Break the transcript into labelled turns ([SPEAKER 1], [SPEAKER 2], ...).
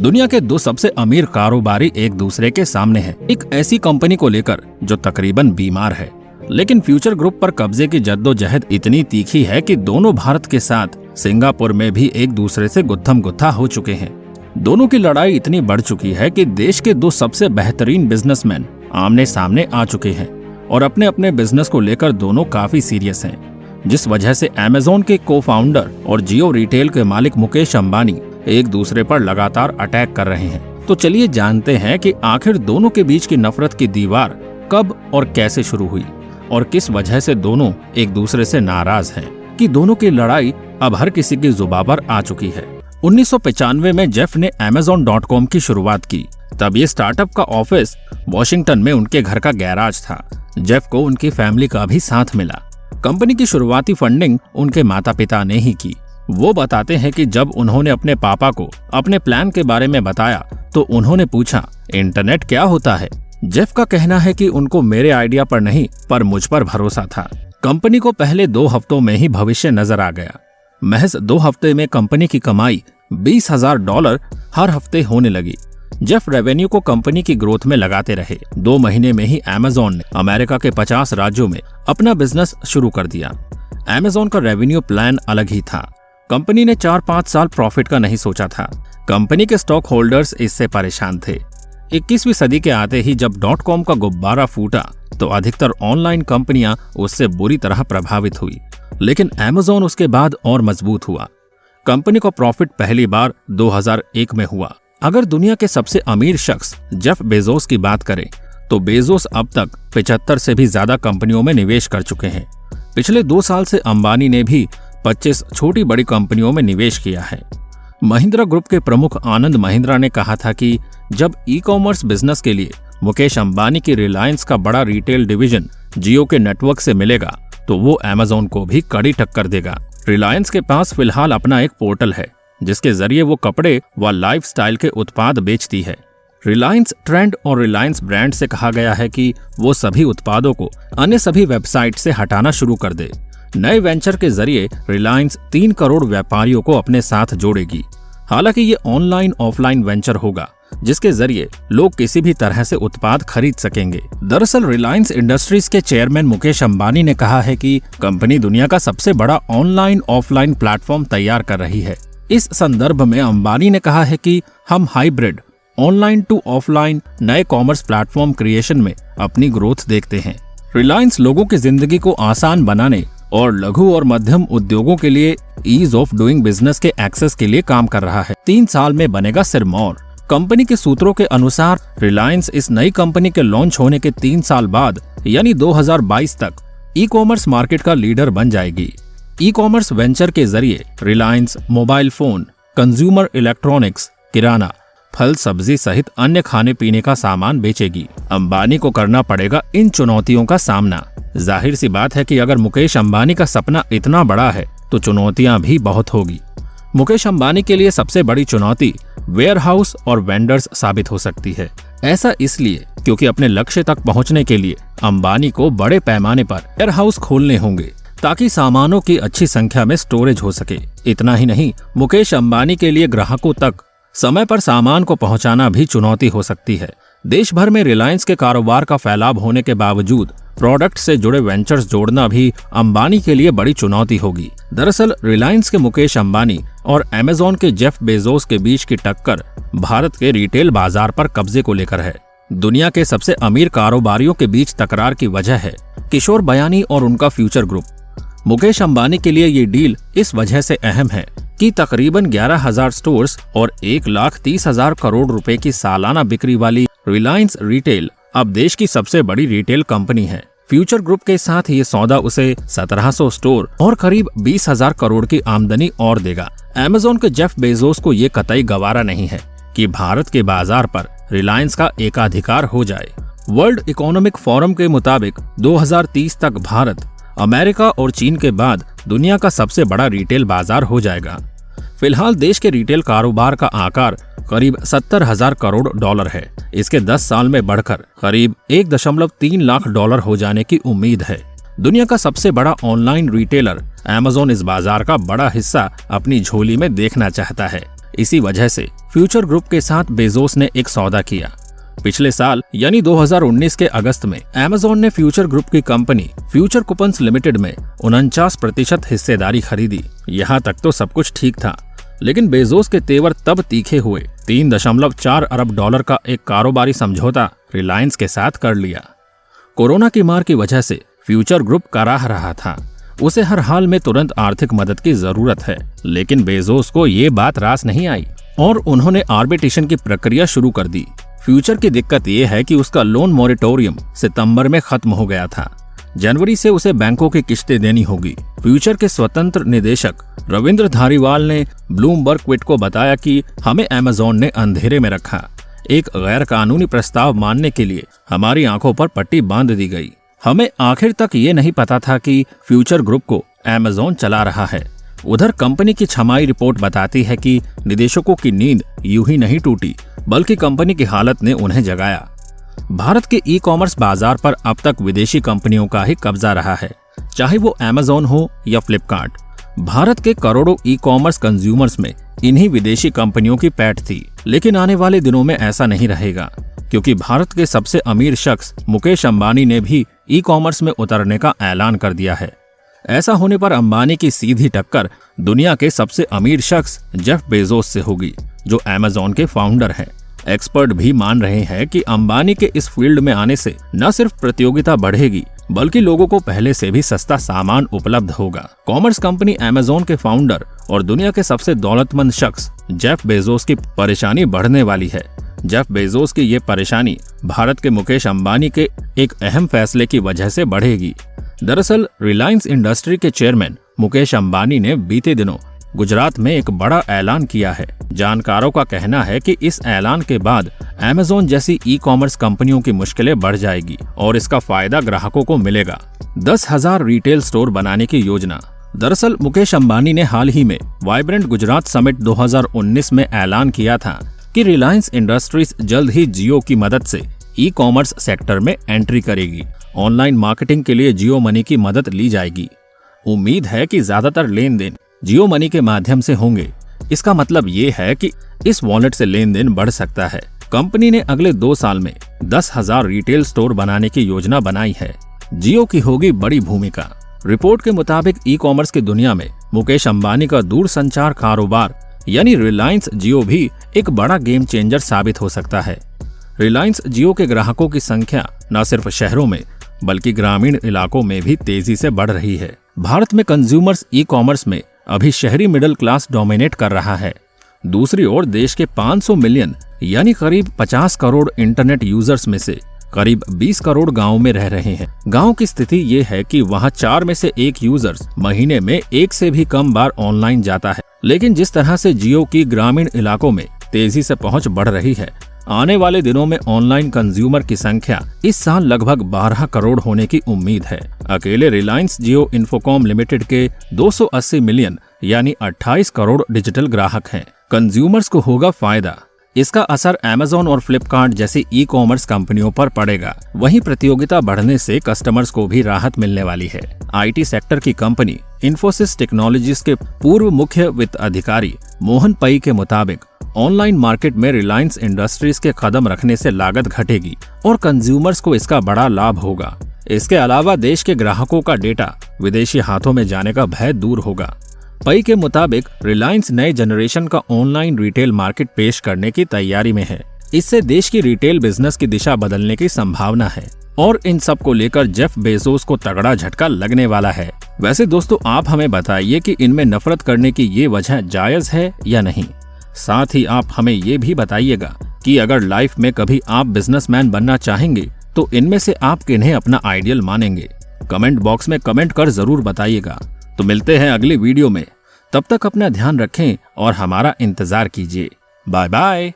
[SPEAKER 1] दुनिया के दो सबसे अमीर कारोबारी एक दूसरे के सामने हैं, एक ऐसी कंपनी को लेकर जो तकरीबन बीमार है, लेकिन फ्यूचर ग्रुप पर कब्जे की जद्दोजहद इतनी तीखी है कि दोनों भारत के साथ सिंगापुर में भी एक दूसरे से गुत्थम गुत्था हो चुके हैं। दोनों की लड़ाई इतनी बढ़ चुकी है कि देश के दो सबसे बेहतरीन बिजनेसमैन आमने सामने आ चुके हैं और अपने अपने बिजनेस को लेकर दोनों काफी सीरियस हैं, जिस वजह से अमेज़न के को फाउंडर और जियो रिटेल के मालिक मुकेश अंबानी एक दूसरे पर लगातार अटैक कर रहे हैं। तो चलिए जानते हैं कि आखिर दोनों के बीच की नफरत की दीवार कब और कैसे शुरू हुई और किस वजह से दोनों एक दूसरे से नाराज हैं, कि दोनों की लड़ाई अब हर किसी की जुबान पर आ चुकी है। 1995 में जेफ ने Amazon.com की शुरुआत की। तब ये स्टार्टअप का ऑफिस वॉशिंगटन में उनके घर का गैराज था। जेफ को उनकी फैमिली का भी साथ मिला। कंपनी की शुरुआती फंडिंग उनके माता पिता ने ही की। वो बताते हैं कि जब उन्होंने अपने पापा को अपने प्लान के बारे में बताया तो उन्होंने पूछा, इंटरनेट क्या होता है? जेफ का कहना है कि उनको मेरे आइडिया पर नहीं पर मुझ पर भरोसा था। कंपनी को पहले 2 हफ्तों में ही भविष्य नजर आ गया। महज 2 हफ्ते में कंपनी की कमाई $20,000 हर हफ्ते होने लगी। जेफ रेवेन्यू को कंपनी की ग्रोथ में लगाते रहे। 2 महीने में ही Amazon ने अमेरिका के 50 राज्यों में अपना बिजनेस शुरू कर दिया। Amazon का रेवेन्यू प्लान अलग ही था। कंपनी ने 4-5 साल प्रॉफिट का नहीं सोचा था। कंपनी के स्टॉक होल्डर्स इससे परेशान थे। 21वीं सदी के आते ही जब .com का गुब्बारा फूटा तो अधिकतर ऑनलाइन कंपनियां उससे बुरी तरह प्रभावित हुई, लेकिन Amazon उसके बाद और मजबूत हुआ। कंपनी का प्रॉफिट पहली बार 2001 में हुआ। अगर दुनिया के सबसे अमीर शख्स जेफ बेजोस की बात करें तो बेजोस अब तक 75 से भी ज्यादा कंपनियों में निवेश कर चुके हैं। पिछले 2 साल से अंबानी ने भी 25 छोटी बड़ी कंपनियों में निवेश किया है। महिंद्रा ग्रुप के प्रमुख आनंद महिंद्रा ने कहा था कि जब ई-कॉमर्स बिजनेस के लिए मुकेश अंबानी की रिलायंस का बड़ा रिटेल डिवीजन जियो के नेटवर्क से मिलेगा तो वो Amazon को भी कड़ी टक्कर देगा। रिलायंस के पास फिलहाल अपना एक पोर्टल है जिसके जरिए वो कपड़े व लाइफस्टाइल के उत्पाद बेचती है। रिलायंस ट्रेंड और रिलायंस ब्रांड से कहा गया है कि वो सभी उत्पादों को अन्य सभी वेबसाइट से हटाना शुरू कर दे। नए वेंचर के जरिए रिलायंस 3 करोड़ व्यापारियों को अपने साथ जोड़ेगी। हालांकि ये ऑनलाइन ऑफलाइन वेंचर होगा जिसके जरिए लोग किसी भी तरह से उत्पाद खरीद सकेंगे। दरअसल रिलायंस इंडस्ट्रीज के चेयरमैन मुकेश अंबानी ने कहा है कि कंपनी दुनिया का सबसे बड़ा ऑनलाइन ऑफलाइन प्लेटफॉर्म तैयार कर रही है। इस संदर्भ में अंबानी ने कहा है कि हम हाइब्रिड ऑनलाइन टू ऑफलाइन नए कॉमर्स प्लेटफॉर्म क्रिएशन में अपनी ग्रोथ देखते हैं। रिलायंस लोगों की जिंदगी को आसान बनाने और लघु और मध्यम उद्योगों के लिए ईज ऑफ डूइंग बिजनेस के एक्सेस के लिए काम कर रहा है। 3 साल में बनेगा सिरमौर। कंपनी के सूत्रों के अनुसार रिलायंस इस नई कंपनी के लॉन्च होने के 3 साल बाद यानी 2022 तक ई कॉमर्स मार्केट का लीडर बन जाएगी। ई कॉमर्स वेंचर के जरिए Reliance mobile phone, consumer electronics, किराना, फल सब्जी सहित अन्य खाने पीने का सामान बेचेगी। अंबानी को करना पड़ेगा इन चुनौतियों का सामना। जाहिर सी बात है कि अगर मुकेश अंबानी का सपना इतना बड़ा है तो चुनौतियां भी बहुत होगी। मुकेश अंबानी के लिए सबसे बड़ी चुनौती वेयरहाउस और वेंडर्स साबित हो सकती है। ऐसा इसलिए क्योंकि अपने लक्ष्य तक पहुंचने के लिए अंबानी को बड़े पैमाने पर वेयरहाउस खोलने होंगे ताकि सामानों की अच्छी संख्या में स्टोरेज हो सके। इतना ही नहीं, मुकेश अंबानी के लिए ग्राहकों तक समय पर सामान को पहुंचाना भी चुनौती हो सकती है। देश भर में रिलायंस के कारोबार का फैलाव होने के बावजूद प्रोडक्ट से जुड़े वेंचर्स जोड़ना भी अंबानी के लिए बड़ी चुनौती होगी। दरअसल रिलायंस के मुकेश अंबानी और Amazon के जेफ बेजोस के बीच की टक्कर भारत के रिटेल बाजार पर कब्जे को लेकर है। दुनिया के सबसे अमीर कारोबारियों के बीच तकरार की वजह है किशोर बयानी और उनका फ्यूचर ग्रुप। मुकेश अंबानी के लिए ये डील इस वजह से अहम है कि तकरीबन 11,000 स्टोर्स और 1,30,000 करोड़ रुपए की सालाना बिक्री वाली रिलायंस रिटेल अब देश की सबसे बड़ी रिटेल कंपनी है। फ्यूचर ग्रुप के साथ ये सौदा उसे 1700 स्टोर और करीब 20,000 करोड़ की आमदनी और देगा। Amazon के जेफ बेजोस को ये कतई गवारा नहीं है कि भारत के बाजार पर रिलायंस का एकाधिकार हो जाए। वर्ल्ड इकोनॉमिक फोरम के मुताबिक 2030 तक भारत अमेरिका और चीन के बाद दुनिया का सबसे बड़ा रिटेल बाजार हो जाएगा। फिलहाल देश के रिटेल कारोबार का आकार करीब 70,000 करोड़ डॉलर है। इसके 10 साल में बढ़कर करीब 1.3 लाख डॉलर हो जाने की उम्मीद है। दुनिया का सबसे बड़ा ऑनलाइन रिटेलर Amazon इस बाजार का बड़ा हिस्सा अपनी झोली में देखना चाहता है। इसी वजह से फ्यूचर ग्रुप के साथ बेजोस ने एक सौदा किया। पिछले साल यानी 2019 के अगस्त में अमेज़न ने फ्यूचर ग्रुप की कंपनी फ्यूचर कूपन्स लिमिटेड में 49% हिस्सेदारी खरीदी। यहाँ तक तो सब कुछ ठीक था, लेकिन बेजोस के तेवर तब तीखे हुए 3.4 अरब डॉलर का एक कारोबारी समझौता रिलायंस के साथ कर लिया। कोरोना की मार की वजह से फ्यूचर ग्रुप कराह रहा था, उसे हर हाल में तुरंत आर्थिक मदद की जरूरत है, लेकिन बेजोस को ये बात रास नहीं आई और उन्होंने आर्बिट्रेशन की प्रक्रिया शुरू कर दी। फ्यूचर की दिक्कत ये है कि उसका लोन मॉरेटोरियम सितंबर में खत्म हो गया था। जनवरी से उसे बैंकों की किश्तें देनी होगी। फ्यूचर के स्वतंत्र निदेशक रविंद्र धारीवाल ने ब्लूमबर्ग क्विट को बताया कि हमें अमेज़न ने अंधेरे में रखा। एक गैर कानूनी प्रस्ताव मानने के लिए हमारी आंखों पर पट्टी बांध दी गई। हमें आखिर तक ये नहीं पता था कि फ्यूचर ग्रुप को अमेज़न चला रहा है। उधर कंपनी की छमाई रिपोर्ट बताती है कि निदेशकों की नींद यूं ही नहीं टूटी, बल्कि कंपनी की हालत ने उन्हें जगाया। भारत के ई कॉमर्स बाजार पर अब तक विदेशी कंपनियों का ही कब्जा रहा है, चाहे वो अमेज़न हो या फ्लिपकार्ट। भारत के करोड़ों ई कॉमर्स कंज्यूमर्स में इन्हीं विदेशी कंपनियों की पैठ थी, लेकिन आने वाले दिनों में ऐसा नहीं रहेगा, क्योंकि भारत के सबसे अमीर शख्स मुकेश अंबानी ने भी ई कॉमर्स में उतरने का ऐलान कर दिया है। ऐसा होने पर अंबानी की सीधी टक्कर दुनिया के सबसे अमीर शख्स जेफ बेजोस से होगी, जो अमेज़न के फाउंडर हैं। एक्सपर्ट भी मान रहे हैं कि अंबानी के इस फील्ड में आने से न सिर्फ प्रतियोगिता बढ़ेगी, बल्कि लोगों को पहले से भी सस्ता सामान उपलब्ध होगा। कॉमर्स कंपनी अमेज़न के फाउंडर और दुनिया के सबसे दौलतमंद शख्स जेफ बेजोस की परेशानी बढ़ने वाली है। जेफ बेजोस की ये परेशानी भारत के मुकेश अंबानी के एक अहम फैसले की वजह से बढ़ेगी। दरअसल रिलायंस इंडस्ट्री के चेयरमैन मुकेश अंबानी ने बीते दिनों गुजरात में एक बड़ा ऐलान किया है। जानकारों का कहना है कि इस ऐलान के बाद अमेज़न जैसी ई कॉमर्स कंपनियों की मुश्किलें बढ़ जाएगी और इसका फायदा ग्राहकों को मिलेगा। 10,000 रिटेल स्टोर बनाने की योजना। दरअसल मुकेश अंबानी ने हाल ही में वाइब्रेंट गुजरात समिट 2019 में ऐलान किया था कि रिलायंस इंडस्ट्रीज जल्द ही जियो की मदद से ई कॉमर्स सेक्टर में एंट्री करेगी। ऑनलाइन मार्केटिंग के लिए जियो मनी की मदद ली जाएगी। उम्मीद है कि ज्यादातर लेन देन जियो मनी के माध्यम से होंगे। इसका मतलब ये है कि इस वॉलेट से लेन देन बढ़ सकता है। कंपनी ने अगले 2 साल में 10,000 रिटेल स्टोर बनाने की योजना बनाई है। जियो की होगी बड़ी भूमिका। रिपोर्ट के मुताबिक ई कॉमर्स की दुनिया में मुकेश अंबानी का दूरसंचार कारोबार यानी रिलायंस जियो भी एक बड़ा गेम चेंजर साबित हो सकता है। रिलायंस जियो के ग्राहकों की संख्या न सिर्फ शहरों में बल्कि ग्रामीण इलाकों में भी तेजी से बढ़ रही है। भारत में कंज्यूमर्स ई कॉमर्स में अभी शहरी मिडिल क्लास डोमिनेट कर रहा है। दूसरी ओर देश के 500 मिलियन यानी करीब 50 करोड़ इंटरनेट यूजर्स में से करीब 20 करोड़ गाँव में रह रहे हैं। गाँव की स्थिति ये है कि वहाँ 4 में से 1 यूजर्स महीने में 1 से भी कम बार ऑनलाइन जाता है। लेकिन जिस तरह से जियो की ग्रामीण इलाकों में तेजी से पहुँच बढ़ रही है, आने वाले दिनों में ऑनलाइन कंज्यूमर की संख्या इस साल लगभग 12 करोड़ होने की उम्मीद है। अकेले रिलायंस जियो इन्फोकॉम लिमिटेड के 280 मिलियन यानी 28 करोड़ डिजिटल ग्राहक हैं। कंज्यूमर्स को होगा फायदा। इसका असर अमेज़न और फ्लिपकार्ट जैसी ई कॉमर्स कंपनियों पर पड़ेगा। वहीं प्रतियोगिता बढ़ने से कस्टमर्स को भी राहत मिलने वाली है। आईटी सेक्टर की कंपनी इन्फोसिस टेक्नोलॉजीज के पूर्व मुख्य वित्त अधिकारी मोहन पई के मुताबिक ऑनलाइन मार्केट में रिलायंस इंडस्ट्रीज के कदम रखने से लागत घटेगी और कंज्यूमर्स को इसका बड़ा लाभ होगा। इसके अलावा देश के ग्राहकों का डेटा विदेशी हाथों में जाने का भय दूर होगा। पई के मुताबिक रिलायंस नए जनरेशन का ऑनलाइन रिटेल मार्केट पेश करने की तैयारी में है। इससे देश की रिटेल बिजनेस की दिशा बदलने की संभावना है और इन सब को लेकर जेफ बेजोस को तगड़ा झटका लगने वाला है। वैसे दोस्तों, आप हमें बताइए कि इनमें नफरत करने की ये वजह जायज है या नहीं। साथ ही आप हमें ये भी बताइएगा कि अगर लाइफ में कभी आप बिजनेसमैन बनना चाहेंगे तो इनमें से आप किन्हें अपना आइडियल मानेंगे। कमेंट बॉक्स में कमेंट कर जरूर बताइएगा। तो मिलते हैं अगली वीडियो में। तब तक अपना ध्यान रखें और हमारा इंतजार कीजिए। Bye bye.